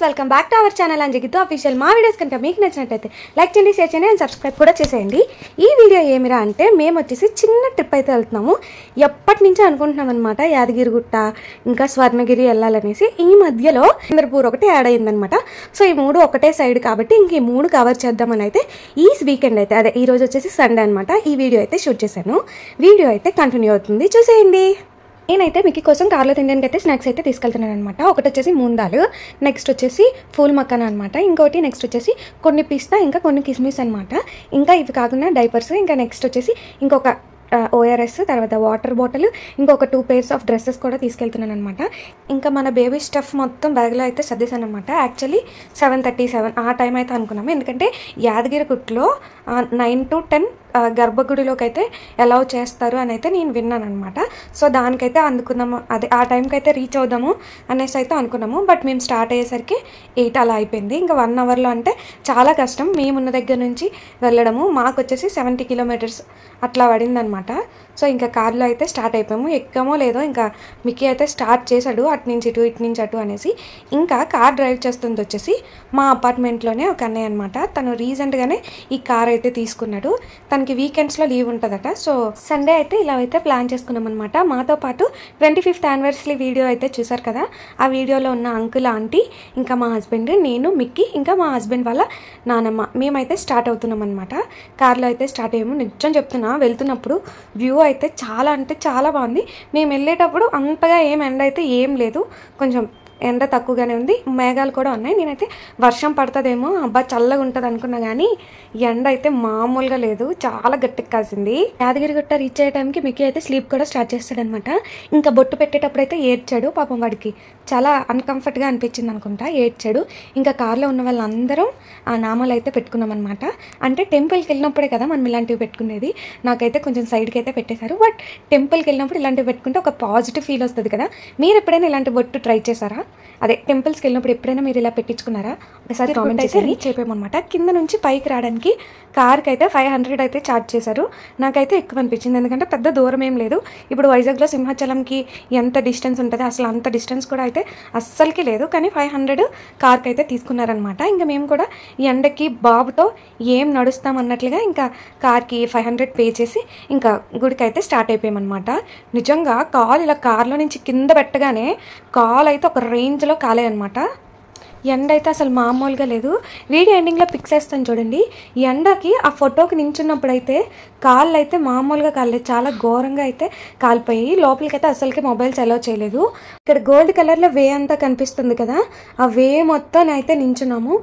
Guys welcome back to our channel అంజగితో official. మా videos కనుక మీకు నచ్చినట్టయితే లైక్ చేయండి, షేర్ చేయండి అండ్ సబ్స్క్రైబ్ కూడా చేసేయండి. ఈ వీడియో ఏమిరా అంటే మేము వచ్చేసి చిన్న ట్రిప్ అయితే వెళ్తున్నాము. ఎప్పటి నుంచో అనుకుంటున్నాం అనమాట యాదగిరిగుట్ట ఇంకా స్వర్ణగిరి వెళ్ళాలనేసి. ఈ మధ్యలో చంద్రపూర్ ఒకటి యాడ్ అయ్యిందనమాట. సో ఈ మూడు ఒకటే సైడ్ కాబట్టి ఇంక ఈ మూడు కవర్ చేద్దామని అయితే ఈ వీకెండ్ అయితే అదే ఈరోజు వచ్చేసి సండే అనమాట ఈ వీడియో అయితే షూట్ చేశాను. వీడియో అయితే కంటిన్యూ అవుతుంది, చూసేయండి. నేనైతే మీకు కోసం కార్లో తినడానికి అయితే స్నాక్స్ అయితే తీసుకెళ్తున్నాను అనమాట. ఒకటి వచ్చేసి మూందాలు, నెక్స్ట్ వచ్చేసి ఫూల్ మక్కన అనమాట, ఇంకోటి నెక్స్ట్ వచ్చేసి కొన్ని పిస్తా, ఇంకా కొన్ని కిస్మిస్ అనమాట. ఇంకా ఇవి కాకుండా డైపర్స్, ఇంకా నెక్స్ట్ వచ్చేసి ఇంకొక ఓఆర్ఎస్, తర్వాత వాటర్ బాటిల్, ఇంకొక 2 pairs ఆఫ్ డ్రెస్సెస్ కూడా తీసుకెళ్తున్నాను అనమాట. ఇంకా మన బేబీ స్టఫ్ మొత్తం బ్యాగ్లో అయితే సర్దేశాను అనమాట. యాక్చువల్లీ 7:37 ఆ టైం అయితే అనుకున్నాము, ఎందుకంటే యాదగిరిగుట్టలో 9 to 10 గర్భగుడిలోకి అయితే అలౌ చేస్తారు అని అయితే నేను విన్నాను అనమాట. సో దానికైతే అందుకున్నాము, అదే ఆ టైంకి అయితే రీచ్ అవుదాము అనేసి అయితే అనుకున్నాము. బట్ మేము స్టార్ట్ అయ్యేసరికి 8 అలా అయిపోయింది. ఇంకా 1 hourలో అంటే చాలా కష్టం మేమున్న దగ్గర నుంచి వెళ్ళడము. మాకు వచ్చేసి 70 kilometers అట్లా పడిందనమాట. సో ఇంకా కార్లో అయితే స్టార్ట్ అయిపోయాము. ఎక్కమో లేదో ఇంకా మిక్కీ అయితే స్టార్ట్ చేశాడు, అటు నుంచి ఇటు ఇటు నుంచి అటు అనేసి. ఇంకా కార్ డ్రైవ్ చేస్తుంది వచ్చేసి మా అపార్ట్మెంట్లోనే ఒక అన్నయ్య అనమాట. తను రీసెంట్గానే ఈ కార్ అయితే తీసుకున్నాడు. తనకి వీకెండ్స్లో లీవ్ ఉంటుందట. సో సండే అయితే ఇలా అయితే ప్లాన్ చేసుకున్నాం అనమాట. మాతో పాటు 25th anniversary వీడియో అయితే చూసారు కదా, ఆ వీడియోలో ఉన్న అంకుల్, ఆంటీ, ఇంకా మా హస్బెండ్, నేను, మిక్కీ, ఇంకా మా హస్బెండ్ వాళ్ళ నానమ్మ, మేమైతే స్టార్ట్ అవుతున్నాం అనమాట. కార్లో అయితే స్టార్ట్ అయ్యాము. నిజం చెప్తున్నా, వెళ్తున్నప్పుడు వ్యూ అయితే చాలా అంటే చాలా బాగుంది. మేము వెళ్ళేటప్పుడు అంతగా ఏం ఎండ అయితే ఏం లేదు, కొంచెం ఎండ తక్కువగానే ఉంది, మేఘాలు కూడా ఉన్నాయి. నేనైతే వర్షం పడుతుందేమో, అబ్బా చల్లగా ఉంటుంది అనుకున్నా, కానీ ఎండ అయితే మామూలుగా లేదు, చాలా గట్టిగా కాసింది. యాదగిరిగుట్ట రీచ్ అయ్యే టైంకి మిక్కీ అయితే స్లీప్ కూడా స్టార్ట్ చేస్తాడనమాట. ఇంకా బొట్టు పెట్టేటప్పుడు అయితే ఏడ్చాడు పాపం, వాడికి చాలా అన్కంఫర్ట్గా అనిపించింది అనుకుంటా, ఏడ్చాడు. ఇంకా కార్లో ఉన్న వాళ్ళందరం ఆ నామాలు అయితే పెట్టుకున్నాం అనమాట. అంటే టెంపుల్కి వెళ్ళినప్పుడే కదా మనం ఇలాంటివి పెట్టుకునేది. నాకైతే కొంచెం సైడ్కి అయితే పెట్టేశారు, బట్ టెంపుల్కి వెళ్ళినప్పుడు ఇలాంటివి పెట్టుకుంటే ఒక పాజిటివ్ ఫీల్ వస్తుంది కదా. మీరు ఎప్పుడైనా ఇలాంటి బొట్టు ట్రై చేశారా? అదే టెంపుల్స్కి వెళ్ళినప్పుడు ఎప్పుడైనా మీరు ఇలా పెట్టించుకున్నారా? ఒకసారి కామెంట్ అయితే రీచ్ అయిపోయామన్నమాట. కింద నుంచి పైకి రావడానికి కార్కి అయితే 500 అయితే ఛార్జ్ చేశారు. నాకైతే ఎక్కువ అనిపించింది, ఎందుకంటే పెద్ద దూరం ఏం లేదు. ఇప్పుడు వైజాగ్లో సింహాచలంకి ఎంత డిస్టెన్స్ ఉంటుంది, అసలు అంత డిస్టెన్స్ కూడా అయితే అస్సలకి లేదు, కానీ 500 కార్కి అయితే తీసుకున్నారనమాట. ఇంకా మేము కూడా ఈ ఎండకి బాబుతో ఏం నడుస్తాం అన్నట్లుగా ఇంకా కార్కి 500 పే చేసి ఇంకా గుడికి అయితే స్టార్ట్ అయిపోయామన్నమాట. నిజంగా కాలు ఇలా కార్లో నుంచి కింద పెట్టగానే కాలు అయితే ఒక రేంజ్లో కాలే అనమాట. ఎండ అయితే అసలు మామూలుగా లేదు. వీడియో ఎండింగ్లో పిక్స్ వేస్తాను చూడండి. ఎండకి ఆ ఫోటోకి నించున్నప్పుడు అయితే కాళ్ళు అయితే మామూలుగా కాలేదు, చాలా ఘోరంగా అయితే కాలిపోయి. లోపలికి అయితే అసలుకి మొబైల్స్ అలౌ చేయలేదు. ఇక్కడ గోల్డ్ కలర్లో వే అంతా కనిపిస్తుంది కదా, ఆ వే మొత్తం అయితే నించున్నాము.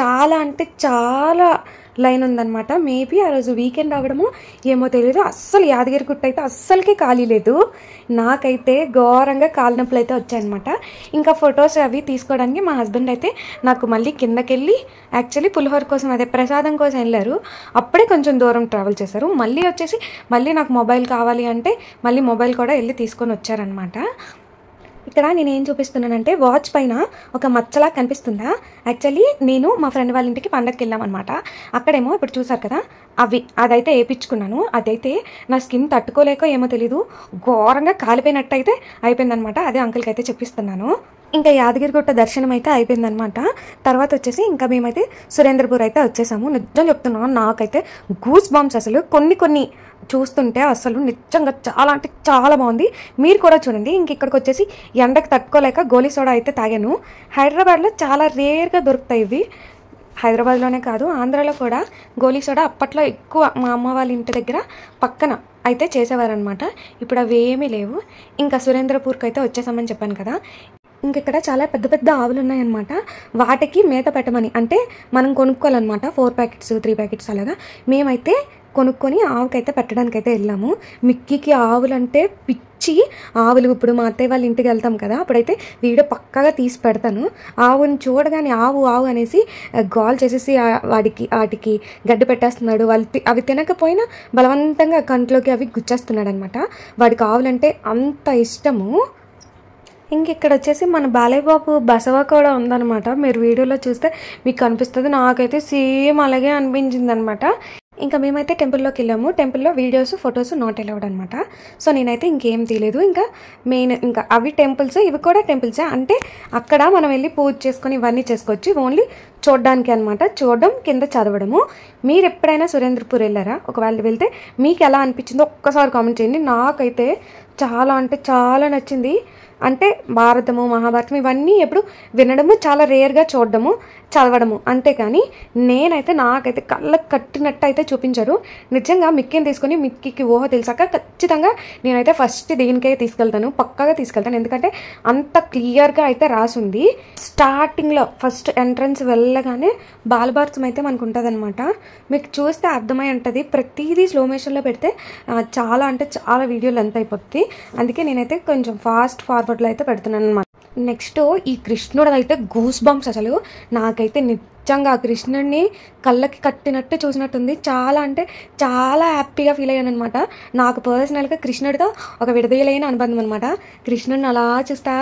చాలా అంటే చాలా లైన్ ఉందన్నమాట. మేబీ ఆ రోజు వీకెండ్ అవ్వడము ఏమో తెలియదు. అస్సలు యాదగిరిగుట్ట అయితే అస్సలకి ఖాళీ లేదు. నాకైతే ఘోరంగా కాళ్ళ నొప్పులు అయితే వచ్చాయన్నమాట. ఇంకా ఫొటోస్ అవి తీసుకోవడానికి మా హస్బెండ్ అయితే నాకు మళ్ళీ కిందకెళ్ళి యాక్చువల్లీ పులిహోర కోసం, అదే ప్రసాదం కోసం వెళ్ళారు. అప్పుడే కొంచెం దూరం ట్రావెల్ చేశారు. మళ్ళీ వచ్చేసి మళ్ళీ నాకు మొబైల్ కావాలి అంటే మళ్ళీ మొబైల్ కూడా వెళ్ళి తీసుకొని వచ్చారనమాట. ఇక్కడ నేను ఏం చూపిస్తున్నానంటే వాచ్ పైన ఒక మచ్చలా కనిపిస్తుందా? యాక్చువల్లీ నేను మా ఫ్రెండ్ వాళ్ళ ఇంటికి పండగకి వెళ్ళామన్నమాట. అక్కడేమో ఇప్పుడు చూసారు కదా, అదైతే వేయించుకున్నాను. అదైతే నా స్కిన్ తట్టుకోలేక ఏమో తెలీదు, ఘోరంగా కాలిపోయినట్టు అయితే అయిపోయిందనమాట. అదే అంకుల్కి అయితే చెప్పిస్తున్నాను. ఇంకా యాదగిరిగుట్ట దర్శనం అయితే అయిపోయిందనమాట. తర్వాత వచ్చేసి ఇంకా మేమైతే సురేంద్రపూర్ అయితే వచ్చేసాము. నిజం చెప్తున్నాను, నాకైతే గూస్ బంప్స్ అసలు కొన్ని చూస్తుంటే అసలు నిజంగా చాలా అంటే చాలా బాగుంది. మీరు కూడా చూడండి. ఇంక ఇక్కడికి వచ్చేసి ఎండకు తట్టుకోలేక గోలీ సోడా అయితే తాగాను. హైదరాబాద్లో చాలా రేర్గా దొరుకుతాయి ఇవి. హైదరాబాద్లోనే కాదు, ఆంధ్రాలో కూడా గోలీ సోడా అప్పట్లో ఎక్కువ మా అమ్మ వాళ్ళ ఇంటి దగ్గర పక్కన అయితే చేసేవారనమాట. ఇప్పుడు అవి ఏమీ లేవు. ఇంకా సురేంద్రపూర్కి అయితే వచ్చేసామని చెప్పాను కదా. ఇంక ఇక్కడ చాలా పెద్ద పెద్ద ఆవులు ఉన్నాయన్నమాట. వాటికి మేత పెట్టమని అంటే మనం కొనుక్కోవాలన్నమాట. 4 packets 3 packets అలాగా మేమైతే కొనుక్కొని ఆవుకైతే పెట్టడానికి అయితే వెళ్ళాము. మిక్కీకి ఆవులు అంటే పిచ్చి. ఆవులు ఇప్పుడు మా అత్తయ్య వాళ్ళ ఇంటికి వెళ్తాం కదా, అప్పుడైతే వీడియో పక్కాగా తీసి పెడతాను. ఆవుని చూడగానే ఆవు అనేసి గోల్ చేసేసి వాటికి గడ్డి పెట్టేస్తున్నాడు. అవి తినకపోయినా బలవంతంగా కంట్లోకి అవి గుచ్చేస్తున్నాడు అనమాట. వాడికి ఆవులంటే అంత ఇష్టము. ఇంక ఇక్కడ వచ్చేసి మన బాలయ్య బాబు బసవ కూడా ఉందన్నమాట. మీరు వీడియోలో చూస్తే మీకు కనిపిస్తుంది. నాకైతే సేమ్ అలాగే అనిపించింది అనమాట. ఇంకా మేమైతే టెంపుల్లోకి వెళ్ళాము. టెంపుల్లో వీడియోస్ ఫొటోస్ నాట్ అలౌడ్ అనమాట. సో నేనైతే ఇంకేం తీయలేదు. ఇంకా మెయిన్ ఇంకా అవి టెంపుల్స్, ఇవి కూడా టెంపుల్సే. అంటే అక్కడ మనం వెళ్ళి పూజ చేసుకొని ఇవన్నీ చేసుకోవచ్చు, ఓన్లీ చూడడానికి అనమాట. చూడడం కింద చదవడము. మీరు ఎప్పుడైనా సురేంద్రపూర్ వెళ్ళారా? ఒకవేళ వెళ్తే మీకు ఎలా అనిపించిందో ఒక్కసారి కామెంట్ చేయండి. నాకైతే చాలా అంటే చాలా నచ్చింది. అంటే భారతము, మహాభారతం ఇవన్నీ ఎప్పుడు వినడము, చాలా రేర్గా చూడడము, చదవడము, అంతేకాని నాకైతే కళ్ళకు కట్టినట్టు అయితే చూపించారు. నిజంగా మిక్కీని తీసుకొని మిక్కీకి ఊహ తెలిసాక ఖచ్చితంగా నేనైతే ఫస్ట్ దీనికే తీసుకెళ్తాను, పక్కాగా తీసుకెళ్తాను. ఎందుకంటే అంత క్లియర్గా అయితే రాసుంది. స్టార్టింగ్లో ఫస్ట్ ఎంట్రన్స్ వెళ్ళగానే బాలభారతం అయితే మనకు ఉంటుంది అనమాట. మీకు చూస్తే అర్థమై ఉంటుంది. ప్రతిదీ స్లో మోషన్లో పెడితే చాలా అంటే చాలా వీడియోలు ఎంత అయిపోతుంది. అందుకే నేనైతే కొంచెం ఫాస్ట్ ఫార్వర్డ్లో అయితే పెడుతున్నాను అనమాట. నెక్స్ట్ ఈ కృష్ణుడు అయితే గూస్ బంప్స్. అసలు నాకైతే నిజంగా ఆ కృష్ణుడిని కళ్ళకి కట్టినట్టు చూసినట్టుంది. చాలా అంటే చాలా హ్యాపీగా ఫీల్ అయ్యాను అనమాట. నాకు పర్సనల్గా కృష్ణుడితో ఒక విడదీయలేని అనుబంధం అనమాట. కృష్ణుడిని అలా చూస్తూ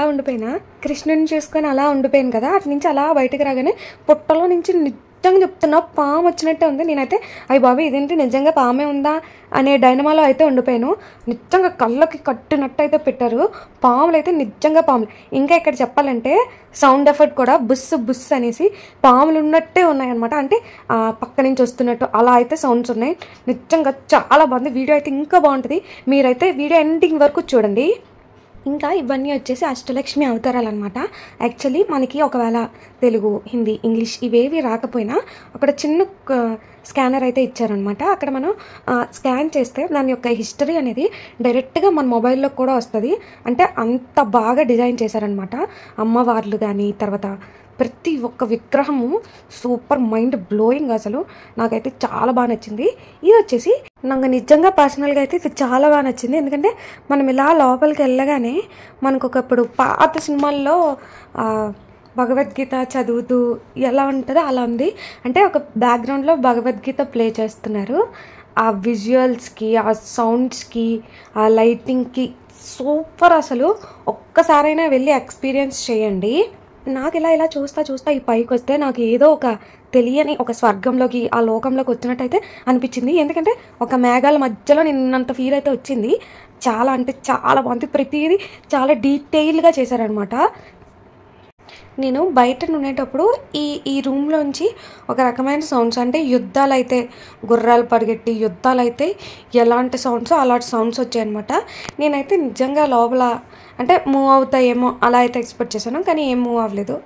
కృష్ణుడిని చూసుకొని అలా ఉండిపోయాను కదా. అటు నుంచి అలా బయటకు రాగానే పొట్టలో నుంచి నిజంగా చెప్తున్నా పాము వచ్చినట్టే ఉంది. నేనైతే అయ్యి బాబు ఇదేంటి నిజంగా పామే ఉందా అనే డైనమాలో అయితే ఉండిపోయాను. నిజంగా కళ్ళకి కట్టినట్టు అయితే పెట్టారు. పాములు అయితే నిజంగా పాములు. ఇంకా ఇక్కడ చెప్పాలంటే సౌండ్ ఎఫెక్ట్ కూడా బుస్ బుస్ అనేసి పాములు ఉన్నట్టే ఉన్నాయన్నమాట. అంటే పక్క నుంచి వస్తున్నట్టు అలా అయితే సౌండ్స్ ఉన్నాయి. నిజంగా చాలా బాగుంది. వీడియో అయితే ఇంకా బాగుంటుంది. మీరైతే వీడియో ఎండింగ్ వరకు చూడండి. ఇంకా ఇవన్నీ వచ్చేసి అష్టలక్ష్మి అవతారాలు అనమాట. యాక్చువల్లీ మనకి ఒకవేళ తెలుగు, హిందీ, ఇంగ్లీష్ ఇవేవి రాకపోయినా అక్కడ చిన్న స్కానర్ అయితే ఇచ్చారనమాట. అక్కడ మనం స్కాన్ చేస్తే దాని యొక్క హిస్టరీ అనేది డైరెక్ట్గా మన మొబైల్లో కూడా వస్తుంది. అంటే అంత బాగా డిజైన్ చేశారనమాట. అమ్మవార్లు కానీ తర్వాత ప్రతి ఒక్క విగ్రహము సూపర్ మైండ్ బ్లోయింగ్. అసలు నాకైతే చాలా బాగా నచ్చింది. ఇది వచ్చేసి నాకు నిజంగా పర్సనల్గా అయితే ఇది చాలా బాగా నచ్చింది. ఎందుకంటే మనం ఇలా లోపలికి వెళ్ళగానే మనకు ఒకప్పుడు పాత సినిమాల్లో భగవద్గీత చదువుతూ ఎలా ఉంటుందో అలా ఉంది. అంటే ఒక బ్యాక్గ్రౌండ్లో భగవద్గీత ప్లే చేస్తున్నారు. ఆ విజువల్స్కి, ఆ సౌండ్స్కి, ఆ లైటింగ్కి సూపర్. అసలు ఒక్కసారైనా వెళ్ళి ఎక్స్పీరియన్స్ చేయండి. నాకు ఇలా చూస్తా ఈ పైకి వస్తే నాకు ఏదో ఒక తెలియని ఒక స్వర్గంలోకి, ఆ లోకంలోకి వచ్చినట్టయితే అనిపించింది. ఎందుకంటే ఒక మేఘాల మధ్యలో నిన్నంత ఫీల్ అయితే వచ్చింది. చాలా అంటే చాలా బాగుంది. ప్రతిదీ చాలా డీటెయిల్గా చేశారనమాట. నేను బయట ఉండేటప్పుడు ఈ రూమ్లోంచి ఒక రకమైన సౌండ్స్, అంటే యుద్ధాలు అయితే గుర్రాలు పరిగెట్టి యుద్ధాలు అయితే ఎలాంటి సౌండ్స్ అలాంటి సౌండ్స్ వచ్చాయన్నమాట. నేనైతే నిజంగా లోపల అంటే మూవ్ అవుతాయేమో అలా అయితే ఎక్స్పెక్ట్ చేశాను, కానీ ఏం మూవ్ అవ్వలేదు.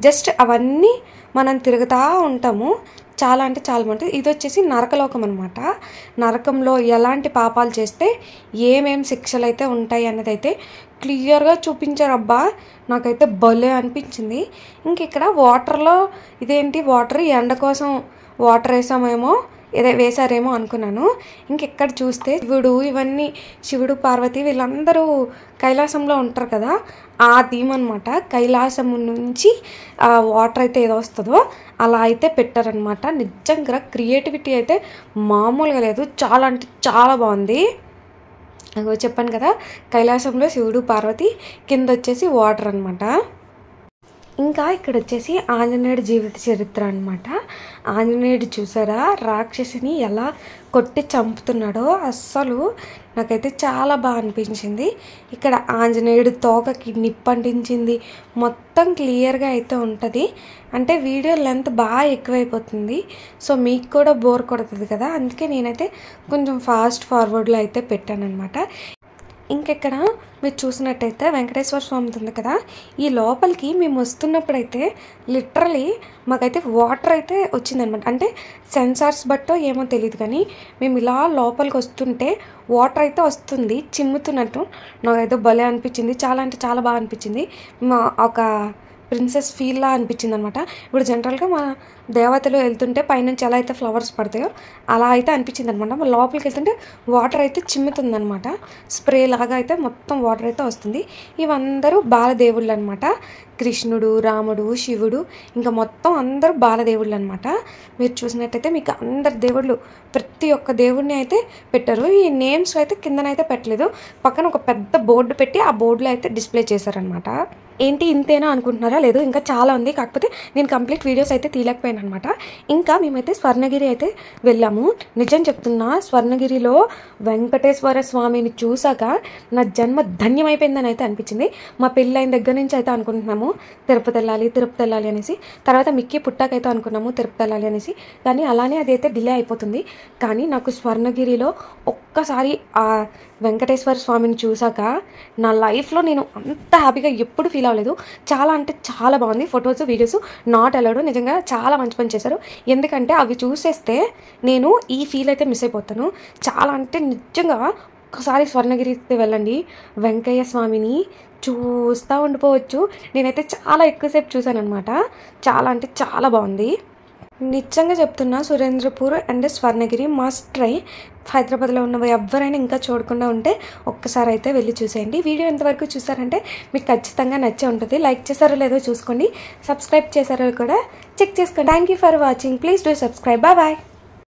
జస్ట్ అవన్నీ మనం తిరుగుతూ ఉంటాము. చాలా అంటే చాలా బాగుంటుంది. ఇది వచ్చేసి నరకలోకం అనమాట. నరకంలో ఎలాంటి పాపాలు చేస్తే ఏమేం శిక్షలు అయితే ఉంటాయి అన్నది అయితే క్లియర్గా చూపించారు. అబ్బా నాకైతే భలే అనిపించింది. ఇంక ఇక్కడ వాటర్లో ఇదేంటి వాటర్ ఎండ కోసం వాటర్ వేసామేమో వేసారేమో అనుకున్నాను. ఇంకెక్కడ చూస్తే శివుడు పార్వతి వీళ్ళందరూ కైలాసంలో ఉంటారు కదా, ఆ థీమ్ అనమాట. కైలాసం నుంచి వాటర్ అయితే ఏదో వస్తుందో అలా అయితే పెట్టారనమాట. నిజంగా క్రియేటివిటీ అయితే మామూలుగా లేదు. చాలా అంటే చాలా బాగుంది. చెప్పాను కదా, కైలాసంలో శివుడు పార్వతి, కింద వచ్చేసి వాటర్ అనమాట. ఇంకా ఇక్కడ వచ్చేసి ఆంజనేయుడి జీవిత చరిత్ర అనమాట. ఆంజనేయుడు చూసారా రాక్షసిని ఎలా కొట్టి చంపుతున్నాడో, అస్సలు నాకైతే చాలా బాగా అనిపించింది. ఇక్కడ ఆంజనేయుడు తోకకి నిప్పంటించింది మొత్తం క్లియర్గా అయితే ఉంటుంది. అంటే వీడియో లెంత్ బాగా ఎక్కువైపోతుంది, సో మీకు కూడా బోర్ కొడుతుంది కదా, అందుకే నేనైతే కొంచెం ఫాస్ట్ ఫార్వర్డ్లో అయితే పెట్టాను అనమాట. ఇంకెక్కడ మీరు చూసినట్టయితే వెంకటేశ్వర స్వామి ఉంది కదా, ఈ లోపలికి మేము వస్తున్నప్పుడైతే లిటరలీ మాకైతే వాటర్ అయితే వచ్చిందనమాట. అంటే సెన్సార్స్ బట్టో ఏమో తెలియదు, కానీ మేము ఇలా లోపలికి వస్తుంటే వాటర్ అయితే వస్తుంది చిమ్ముతున్నట్టు. నాకైతే భలే అనిపించింది. చాలా అంటే చాలా బాగా అనిపించింది. మా ఒక ప్రిన్సెస్ ఫీల్లా అనిపించింది అనమాట. ఇప్పుడు జనరల్గా మన దేవతలు వెళ్తుంటే పైనుంచి ఎలా అయితే ఫ్లవర్స్ పడతాయో అలా అయితే అనిపించింది అనమాట. మన లోపలికి వెళ్తుంటే వాటర్ అయితే చిమ్ముతుంది అనమాట. స్ప్రే లాగా అయితే మొత్తం వాటర్ అయితే వస్తుంది. ఇవందరూ బాలదేవుళ్ళు అనమాట. కృష్ణుడు, రాముడు, శివుడు, ఇంకా మొత్తం అందరూ బాలదేవుళ్ళు అనమాట. మీరు చూసినట్టయితే మీకు అందరు దేవుళ్ళు, ప్రతి ఒక్క దేవుడిని అయితే పెట్టారు. ఈ నేమ్స్ అయితే కిందనైతే పెట్టలేదు, పక్కన ఒక పెద్ద బోర్డు పెట్టి ఆ బోర్డులో అయితే డిస్ప్లే చేశారనమాట. ఏంటి ఇంతేనా అనుకుంటున్నారా? లేదు, ఇంకా చాలా ఉంది. కాకపోతే నేను కంప్లీట్ వీడియోస్ అయితే తీయలేకపోయాను అనమాట. ఇంకా మేమైతే స్వర్ణగిరి అయితే వెళ్ళాము. నిజం చెప్తున్నా, స్వర్ణగిరిలో వెంకటేశ్వర స్వామిని చూసాక నా జన్మ ధన్యమైపోయిందని అయితే అనిపించింది. మా పెళ్ళైన దగ్గర నుంచి అయితే అనుకుంటున్నాము తిరుపతి వెళ్ళాలి అనేసి. తర్వాత మిక్కీ పుట్టాకైతే అనుకున్నాము తిరుపతి వెళ్ళాలి అనేసి. కానీ అలానే అదైతే డిలే అయిపోతుంది. కానీ నాకు స్వర్ణగిరిలో ఒక్కసారి ఆ వెంకటేశ్వర స్వామిని చూసాక నా లైఫ్లో నేను అంత హ్యాపీగా ఎప్పుడు ఫీల్ అవ్వలేదు. చాలా అంటే చాలా బాగుంది. Photos videos not allowed. నిజంగా చాలా మంచి పని చేశారు. ఎందుకంటే అవి చూసేస్తే నేను ఈ ఫీల్ అయితే మిస్ అయిపోతాను. చాలా అంటే నిజంగా ఒక్కసారి స్వర్ణగిరికి వెళ్ళండి, వెంకయ్య స్వామిని చూస్తూ ఉండిపోవచ్చు. నేనైతే చాలా ఎక్కువసేపు చూశాను అనమాట. చాలా అంటే చాలా బాగుంది. నిజంగా చెప్తున్నా, Surendrapur and Swarnagiri must try. హైదరాబాద్లో ఉన్న ఎవరైనా ఇంకా చూడకుండా ఉంటే ఒక్కసారి అయితే వెళ్ళి చూసేయండి. వీడియో ఎంతవరకు చూసారంటే మీకు ఖచ్చితంగా నచ్చే ఉంటుంది. లైక్ చేశారో లేదో చూసుకోండి, సబ్స్క్రైబ్ చేశారో కూడా చెక్ చేసుకోండి. Thank you for watching. Please do subscribe. Bye.